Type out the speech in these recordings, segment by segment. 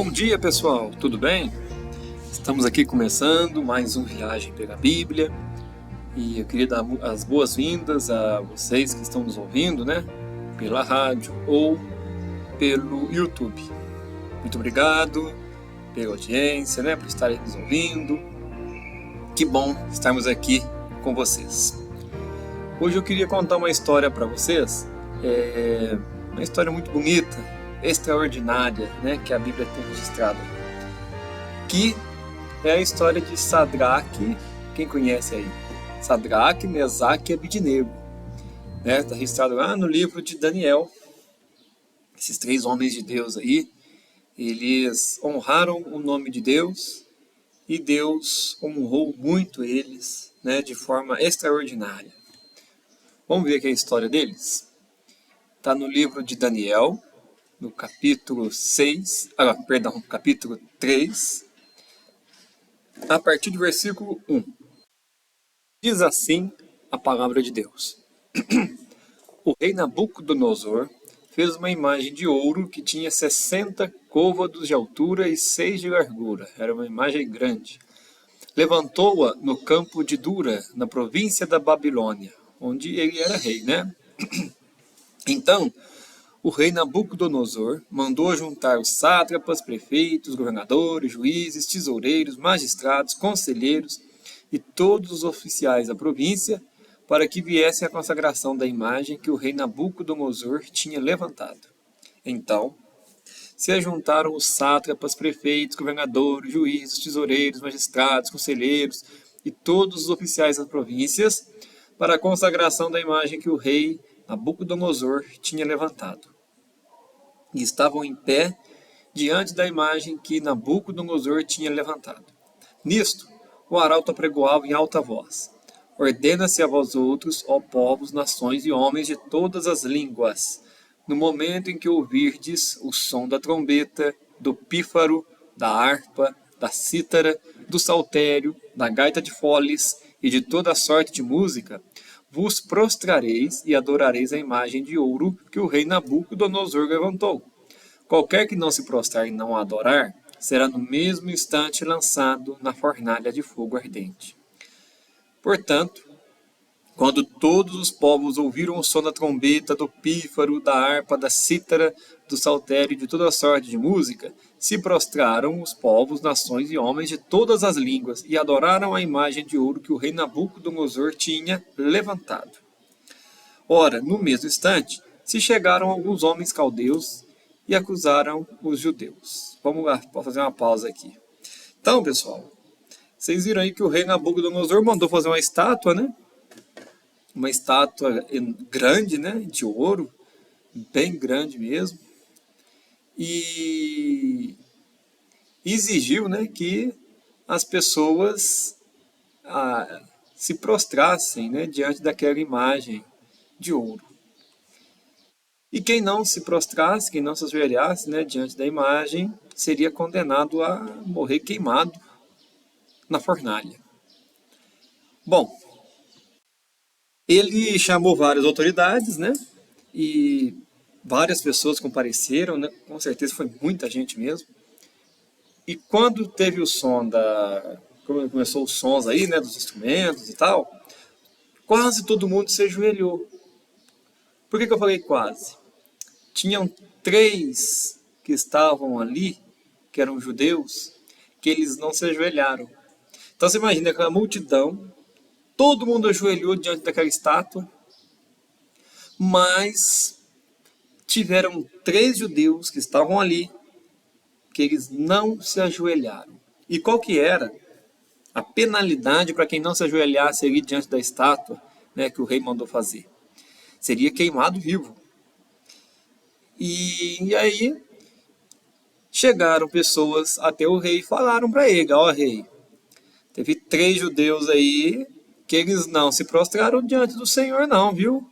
Bom dia, pessoal, tudo bem? Estamos aqui começando mais um Viagem pela Bíblia e eu queria dar as boas-vindas a vocês que estão nos ouvindo, né? Pela rádio ou pelo YouTube. Muito obrigado pela audiência, né? Por estarem nos ouvindo. Que bom estarmos aqui com vocês. Hoje eu queria contar uma história para vocês, uma história muito bonita, extraordinária, né, que a Bíblia tem registrado, que é a história de Sadraque. Quem conhece aí? Sadraque, Mesaque e Abidnego, né? Está registrado lá no livro de Daniel. Esses três homens de Deus aí, eles honraram o nome de Deus e Deus honrou muito eles, né, de forma extraordinária. Vamos ver aqui a história deles? Está no livro de Daniel, no capítulo 3, a partir do versículo 1. Diz assim a palavra de Deus. O rei Nabucodonosor fez uma imagem de ouro que tinha 60 côvados de altura e 6 de largura. Era uma imagem grande. Levantou-a no campo de Dura, na província da Babilônia, onde ele era rei, né? Então, o rei Nabucodonosor mandou juntar os sátrapas, prefeitos, governadores, juízes, tesoureiros, magistrados, conselheiros e todos os oficiais da província para que viessem à consagração da imagem que o rei Nabucodonosor tinha levantado. Então, se ajuntaram os sátrapas, prefeitos, governadores, juízes, tesoureiros, magistrados, conselheiros e todos os oficiais das províncias para a consagração da imagem que o rei Nabucodonosor tinha levantado. E estavam em pé diante da imagem que Nabucodonosor tinha levantado. Nisto, o arauto apregoava em alta voz: Ordena-se a vós outros, ó povos, nações e homens de todas as línguas, no momento em que ouvirdes o som da trombeta, do pífaro, da harpa, da cítara, do saltério, da gaita de foles e de toda sorte de música, vos prostrareis e adorareis a imagem de ouro que o rei Nabucodonosor levantou. Qualquer que não se prostrar e não a adorar, será no mesmo instante lançado na fornalha de fogo ardente. Portanto, quando todos os povos ouviram o som da trombeta, do pífaro, da harpa, da cítara, do saltério e de toda sorte de música, se prostraram os povos, nações e homens de todas as línguas e adoraram a imagem de ouro que o rei Nabucodonosor tinha levantado. Ora, no mesmo instante, se chegaram alguns homens caldeus e acusaram os judeus. Vamos lá, vou fazer uma pausa aqui. Então, pessoal, vocês viram aí que o rei Nabucodonosor mandou fazer uma estátua, né? Uma estátua grande, né, de ouro, bem grande mesmo, e exigiu, né, que as pessoas se prostrassem, né, diante daquela imagem de ouro. E quem não se prostrasse, quem não se ajoelhasse, né, diante da imagem, seria condenado a morrer queimado na fornalha. Bom, ele chamou várias autoridades, né? E várias pessoas compareceram, né? Com certeza foi muita gente mesmo. E quando teve o som quando começou os sons aí, né, dos instrumentos e tal, quase todo mundo se ajoelhou. Por que eu falei quase? Tinham 3 que estavam ali, que eram judeus, que eles não se ajoelharam. Então você imagina aquela multidão, todo mundo ajoelhou diante daquela estátua, mas tiveram 3 judeus que estavam ali, que eles não se ajoelharam. E qual que era a penalidade para quem não se ajoelhasse ali diante da estátua, né, que o rei mandou fazer? Seria queimado vivo. E aí chegaram pessoas até o rei e falaram para ele: ó rei, teve 3 judeus aí que eles não se prostraram diante do Senhor não, viu?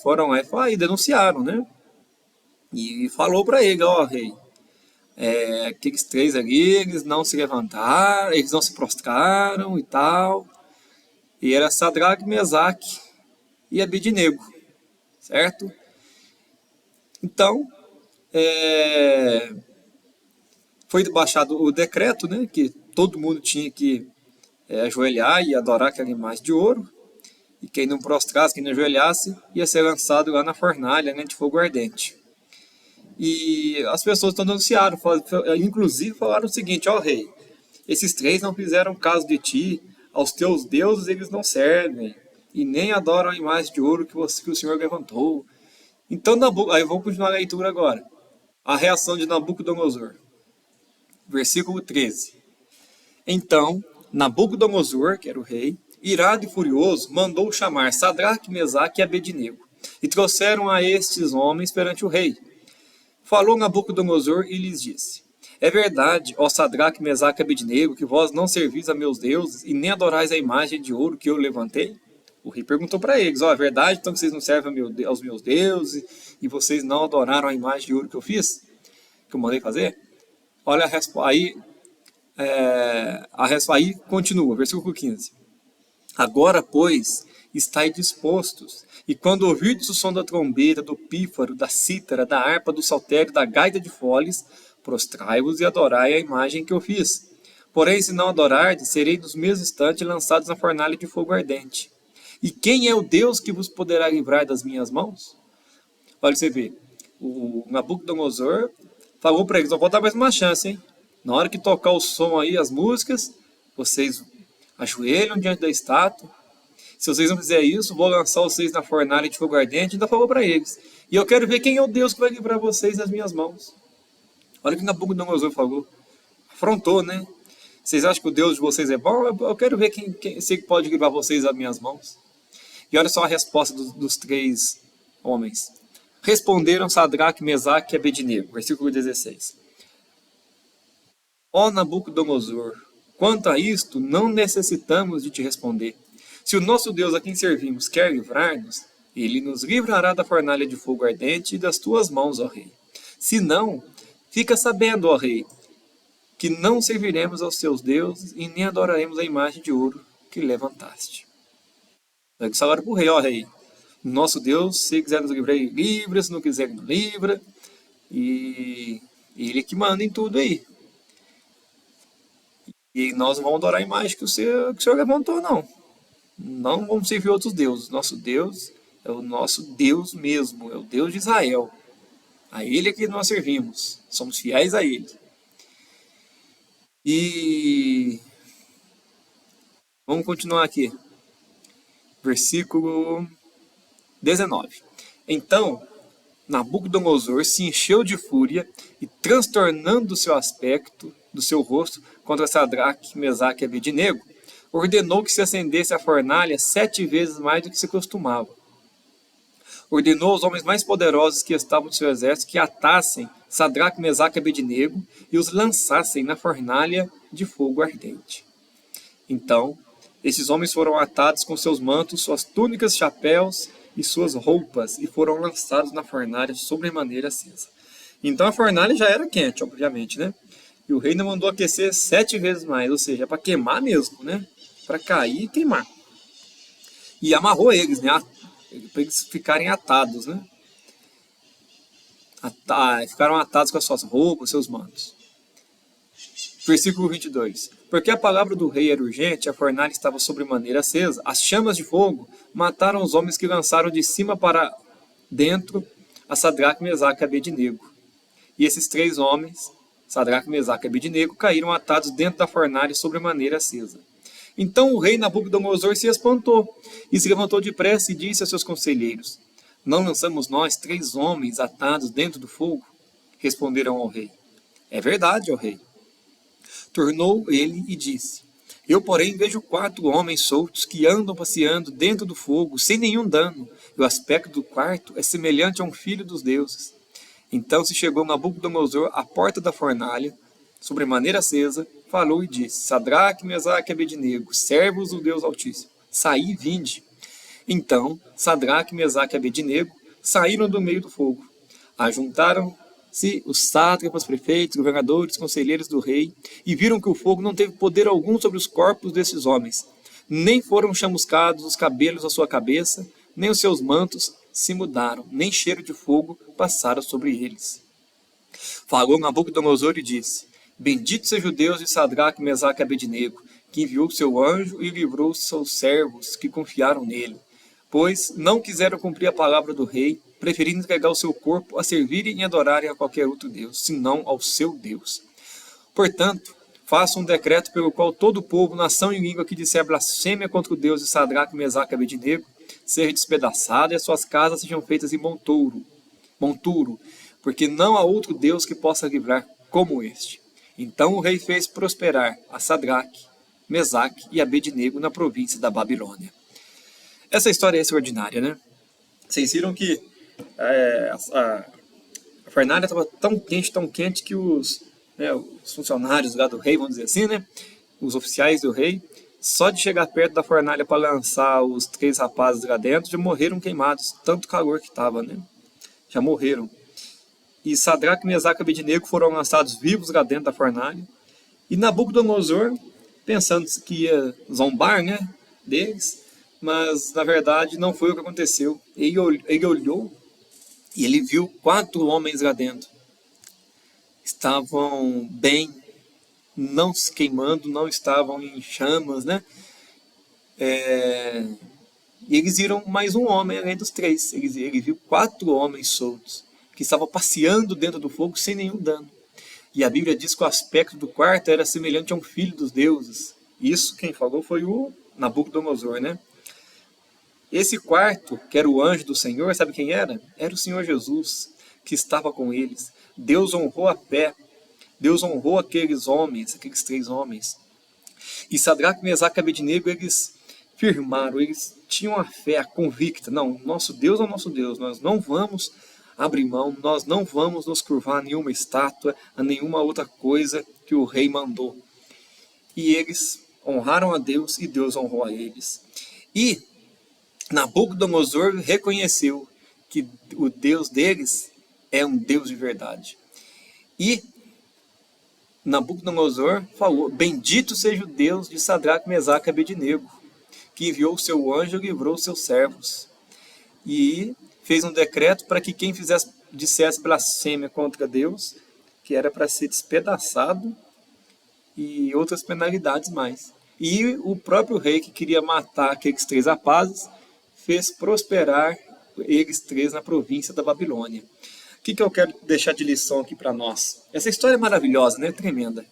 Foram lá e denunciaram, né? E falou para ele: ó rei, aqueles 3 ali, eles não se levantaram, eles não se prostraram e tal. E era Sadraque, Mesaque e Abidnego, certo? Então, Foi baixado o decreto, né, que todo mundo tinha que ajoelhar e adorar aquela imagem de ouro. E quem não prostrasse, quem não ajoelhasse, ia ser lançado lá na fornalha, né, de fogo ardente. E as pessoas então anunciaram, inclusive falaram o seguinte: ó rei, esses três não fizeram caso de ti, aos teus deuses eles não servem, e nem adoram a imagem de ouro que o Senhor levantou. Então, aí vamos continuar a leitura agora. A reação de Nabucodonosor. Versículo 13. Então, Nabucodonosor, que era o rei, irado e furioso, mandou chamar Sadraque, Mesaque e Abednego, e trouxeram a estes homens perante o rei. Falou Nabucodonosor e lhes disse: é verdade, ó Sadraque, Mesaque e Abednego, que vós não servis a meus deuses e nem adorais a imagem de ouro que eu levantei? O rei perguntou para eles: ó, é verdade então que vocês não servem aos meus deuses e vocês não adoraram a imagem de ouro que eu fiz? Que eu mandei fazer? Olha a resposta. Aí continua, versículo 15. Agora, pois, estai dispostos, e quando ouvirdes o som da trombeta, do pífaro, da cítara, da harpa, do saltério, da gaita de foles, prostrai-vos e adorai a imagem que eu fiz. Porém, se não adorardes, serei nos mesmos instantes lançados na fornalha de fogo ardente. E quem é o Deus que vos poderá livrar das minhas mãos? Olha, você vê, o Nabucodonosor falou para eles: vou dar mais uma chance, hein? Na hora que tocar o som aí, as músicas, vocês ajoelham diante da estátua. Se vocês não fizerem isso, vou lançar vocês na fornalha de fogo ardente. Ainda falou para eles: e eu quero ver quem é o Deus que vai livrar vocês das minhas mãos. Olha o que Nabucodonosor falou. Afrontou, né? Vocês acham que o Deus de vocês é bom? Eu quero ver quem pode livrar vocês das minhas mãos. E olha só a resposta dos três homens. Responderam Sadraque, Mesaque e Abednego. Versículo 16. Ó Nabucodonosor, quanto a isto, não necessitamos de te responder. Se o nosso Deus a quem servimos quer livrar-nos, ele nos livrará da fornalha de fogo ardente e das tuas mãos, ó rei. Se não, fica sabendo, ó rei, que não serviremos aos teus deuses e nem adoraremos a imagem de ouro que levantaste. Vai que agora para o rei, ó rei. Nosso Deus, se quiser nos livrar, ele livra, se não quiser, não livra. E ele que manda em tudo aí. E nós não vamos adorar a imagem que o Senhor levantou, não. Não vamos servir outros deuses. Nosso Deus é o nosso Deus mesmo, é o Deus de Israel. A Ele é que nós servimos. Somos fiéis a Ele. E vamos continuar aqui. Versículo 19. Então, Nabucodonosor se encheu de fúria e, transtornando o seu aspecto, do seu rosto, contra Sadraque, Mesaque e Abednego, ordenou que se acendesse a fornalha 7 vezes mais do que se costumava. Ordenou aos homens mais poderosos que estavam no seu exército que atassem Sadraque, Mesaque e Abednego e os lançassem na fornalha de fogo ardente. Então, esses homens foram atados com seus mantos, suas túnicas, chapéus e suas roupas, e foram lançados na fornalha sobremaneira acesa. Então a fornalha já era quente, obviamente, né? E o rei ainda mandou aquecer 7 vezes mais, ou seja, para queimar mesmo, né? Para cair e queimar. E amarrou eles, né? Para eles ficarem atados, né? Ficaram atados com as suas roupas, seus mantos. Versículo 22. Porque a palavra do rei era urgente, a fornalha estava sobremaneira acesa, as chamas de fogo mataram os homens que lançaram de cima para dentro a Sadraque, Mesaque e Abednego. E esses 3 homens, Sadraque, Mesaque e Abednego, caíram atados dentro da fornalha sobremaneira acesa. Então o rei Nabucodonosor se espantou, e se levantou depressa e disse a seus conselheiros: não lançamos nós 3 homens atados dentro do fogo? Responderam ao rei: é verdade, ó rei. Tornou ele e disse: eu, porém, vejo 4 homens soltos que andam passeando dentro do fogo, sem nenhum dano, e o aspecto do quarto é semelhante a um filho dos deuses. Então se chegou Nabucodonosor à porta da fornalha, sobremaneira acesa, falou e disse: Sadraque, Mesaque e Abednego, servos do Deus Altíssimo, saí e vinde. Então Sadraque, Mesaque e Abednego saíram do meio do fogo. Ajuntaram-se os sátrapas, prefeitos, governadores, conselheiros do rei, e viram que o fogo não teve poder algum sobre os corpos desses homens. Nem foram chamuscados os cabelos da sua cabeça, nem os seus mantos se mudaram, nem cheiro de fogo passaram sobre eles. Falou Nabucodonosor e disse: Bendito seja o Deus de Sadraque, Mesaque e Abednego, que enviou seu anjo e livrou seus servos que confiaram nele. Pois não quiseram cumprir a palavra do rei, preferindo entregar o seu corpo a servirem e adorarem a qualquer outro Deus, senão ao seu Deus. Portanto, faça um decreto pelo qual todo o povo, nação e língua que disser blasfêmia contra o Deus de Sadraque, Mesaque e Abednego seja despedaçado e as suas casas sejam feitas em monturo, porque não há outro Deus que possa livrar como este. Então o rei fez prosperar a Sadraque, Mesaque e Abednego na província da Babilônia. Essa história é extraordinária, né? Vocês viram que a fornalha estava tão quente que os funcionários lá do rei, vamos dizer assim, né? Os oficiais do rei, só de chegar perto da fornalha para lançar os 3 rapazes lá dentro, já morreram queimados, tanto calor que estava, né? Já morreram. E Sadraque, Mesaque e Abednego foram lançados vivos lá dentro da fornalha. E Nabucodonosor, pensando que ia zombar, né, deles, mas na verdade não foi o que aconteceu. Ele olhou e ele viu 4 homens lá dentro. Estavam bem, não se queimando, não estavam em chamas, né? E eles viram mais um homem além dos 3. Ele viu 4 homens soltos, que estavam passeando dentro do fogo sem nenhum dano. E a Bíblia diz que o aspecto do quarto era semelhante a um filho dos deuses. Isso quem falou foi o Nabucodonosor, né? Esse quarto, que era o anjo do Senhor, sabe quem era? Era o Senhor Jesus, que estava com eles. Deus honrou a fé. Deus honrou aqueles 3 homens. E Sadraque, Mesaque e Abednego, eles firmaram, eles tinham a fé convicta. Não, nosso Deus é o nosso Deus, nós não vamos abrir mão, nós não vamos nos curvar a nenhuma estátua, a nenhuma outra coisa que o rei mandou. E eles honraram a Deus e Deus honrou a eles. E Nabucodonosor reconheceu que o Deus deles é um Deus de verdade. E Nabucodonosor falou: bendito seja o Deus de Sadraque, Mesaque e Abednego, que enviou o seu anjo e livrou os seus servos. E fez um decreto para que quem dissesse blasfêmia contra Deus, que era para ser despedaçado, e outras penalidades mais. E o próprio rei, que queria matar aqueles 3 rapazes, fez prosperar eles 3 na província da Babilônia. O que eu quero deixar de lição aqui para nós? Essa história é maravilhosa, né? Tremenda.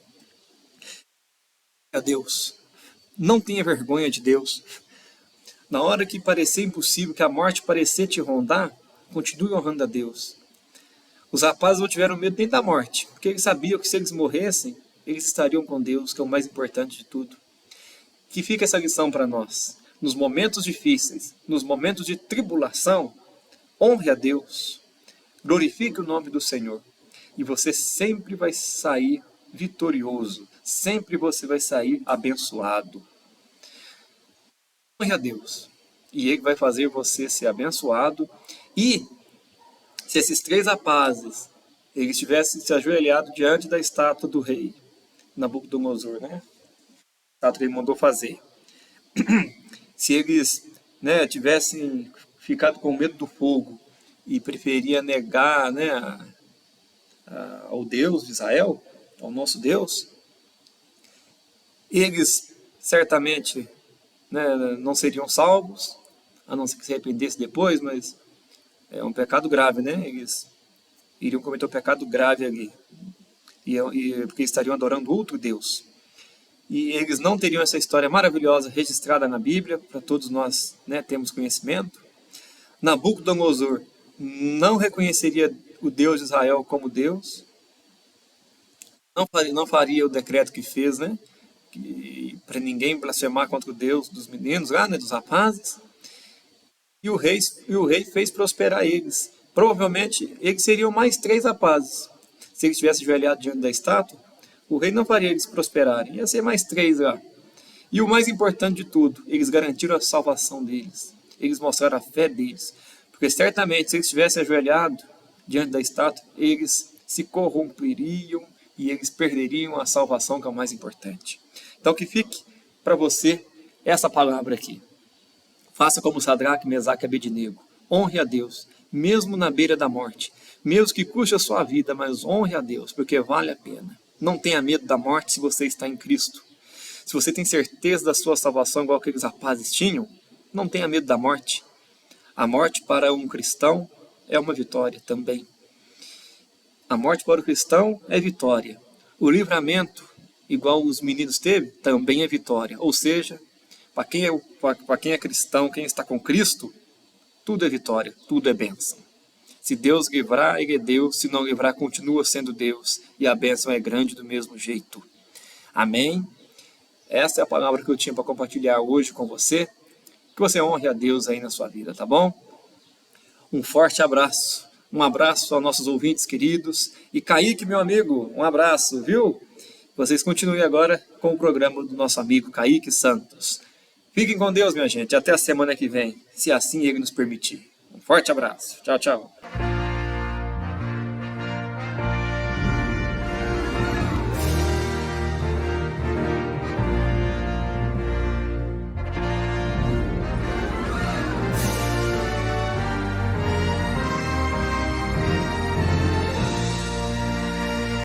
A Deus. Não tenha vergonha de Deus. Na hora que parecer impossível, que a morte parecer te rondar, continue honrando a Deus. Os rapazes não tiveram medo nem da morte, porque eles sabiam que se eles morressem, eles estariam com Deus, que é o mais importante de tudo. Que fica essa lição para nós. Nos momentos difíceis, nos momentos de tribulação, honre a Deus. Glorifique o nome do Senhor. E você sempre vai sair vitorioso. Sempre você vai sair abençoado. Honre a Deus. E Ele vai fazer você ser abençoado. E se esses 3 rapazes eles tivessem se ajoelhado diante da estátua do rei Nabucodonosor, né? A estátua que ele mandou fazer. Se eles, né, tivessem ficado com medo do fogo e preferia negar, né, ao Deus de Israel, ao nosso Deus, eles certamente, né, não seriam salvos, a não ser que se arrependesse depois, mas é um pecado grave, né? Eles iriam cometer um pecado grave ali, porque estariam adorando outro Deus. E eles não teriam essa história maravilhosa registrada na Bíblia, para todos nós, né, temos conhecimento. Nabucodonosor não reconheceria o Deus de Israel como Deus, não faria o decreto que fez, né, para ninguém blasfemar contra o Deus dos meninos lá, né, dos rapazes. E o rei fez prosperar eles. Provavelmente eles seriam mais 3 rapazes. Se eles tivessem ajoelhado diante da estátua, o rei não faria eles prosperarem, ia ser mais 3 lá. E o mais importante de tudo, eles garantiram a salvação deles. Eles mostraram a fé deles. Porque certamente, se eles tivessem ajoelhado diante da estátua, eles se corromperiam e eles perderiam a salvação, que é o mais importante. Então que fique para você essa palavra aqui. Faça como Sadraque, Mesaque e Abednego. Honre a Deus, mesmo na beira da morte. Mesmo que custe a sua vida, mas honre a Deus, porque vale a pena. Não tenha medo da morte se você está em Cristo. Se você tem certeza da sua salvação, igual aqueles rapazes tinham, não tenha medo da morte. A morte para um cristão é uma vitória também. A morte para o cristão é vitória. O livramento, igual os meninos teve, também é vitória. Ou seja, para quem é cristão, quem está com Cristo, tudo é vitória, tudo é bênção. Se Deus livrar, Ele é Deus. Se não livrar, continua sendo Deus. E a bênção é grande do mesmo jeito. Amém? Essa é a palavra que eu tinha para compartilhar hoje com você. Que você honre a Deus aí na sua vida, tá bom? Um forte abraço. Um abraço aos nossos ouvintes queridos. E Kaique, meu amigo, um abraço, viu? Vocês continuem agora com o programa do nosso amigo Kaique Santos. Fiquem com Deus, minha gente. Até a semana que vem, se assim Ele nos permitir. Um forte abraço. Tchau, tchau.